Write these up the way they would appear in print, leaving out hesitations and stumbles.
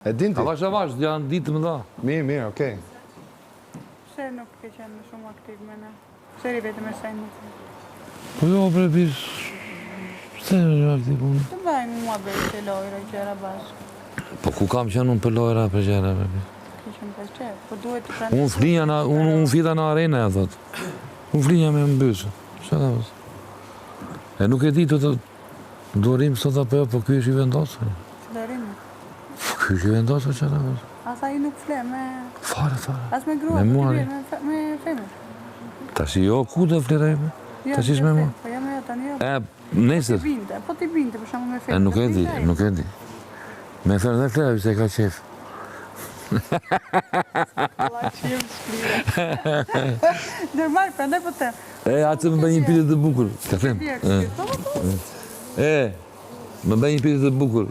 E din ti? Avash, janë ditë më dha. Mirë, okej. Pse nuk ke qenë shumë aktiv me ne? Pse ri vetëm me sejnë? Po jo, bre, pse në aktiv unë? Të bëjmë mua bejtë lojra, gjera bashkë. Po ku kam qenë unë për lojra për gjera, bre? Kishëm për qe, po duhet të pranë... Unë flinja, unë fita në arena, e thot. Unë flinja me mbysë. Që da vëzë? E nuk e di të durim sot apo jo, po kjo është i vendosë. Që dorimi? Kjo është i vendosë, që da vëzë? Asa i nuk fle me... Fare. As me grua, Me po mua, t'i vjen me femër. Tash jo, ku dhe flerajme? Tash ish me mua. Po jam jo tani jo. Nesër. Po ti binte, për shumë me femër. Nuk e di. Me femër dhe flerajme se ka qef. Allah qef shklire. Normal, për ndaj po të. Atë më bëj një pyetje të bukur. Ka them. Më bëj një pyetje të bukur.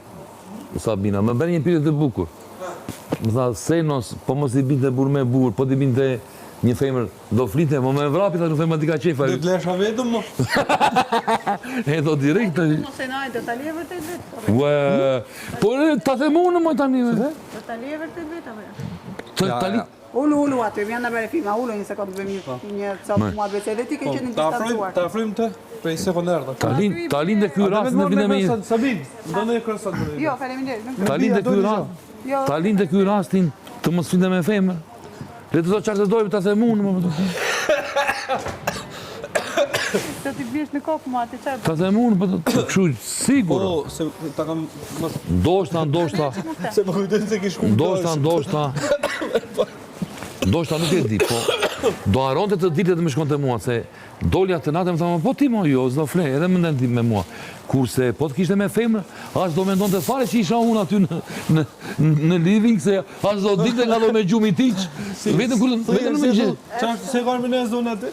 Sabina, më bëj një pyetje të bukur. Më tha, Senos, po mos i binte burr me burr, po ti binte një femër, do flite, mo me vrapit, nuk femër t'i ka qefa. Dhe t'lesha vetëm, mo? E do direkt të... Mos e najtë, do t'a liye vërtet vetë. Po ta them unë, moj tani, vete? Do t'a liye vërtet vetë, apo jo? Ullu aty, vjen në bere filma, ullu një sekundë bëjmë një copë mua bese, edhe ti ke qenë distancuar. Ta afrojmë të prej sekundar. Ta lind dhe ky rast në vinde me një... Sabin, do në e kërësat. Jo, faleminderit. Ta lind dhe ky rastin të mos flinte me femër. Le të do qartë të dojmë të them unë, më përdo. Se ti bjesh në kokë mua, ti qartë. Ta them unë, për të këshu, sigur. Po, se ta kam... Ndoshta. Se më kujtën se kish kuptosh. Ndoshta nuk e di, po do haronte të dilte të më shkonte mua, se dolja të natë më thamë, po ti mo jo, s'do fle, edhe më ndenë ti me mua. Kurse, po të kishte me femrë, as do mendon të fare që isha unë aty në living, se as do dilte nga do me gjumi tiq, vetëm në me gjithë. Se ka armë në zonë aty?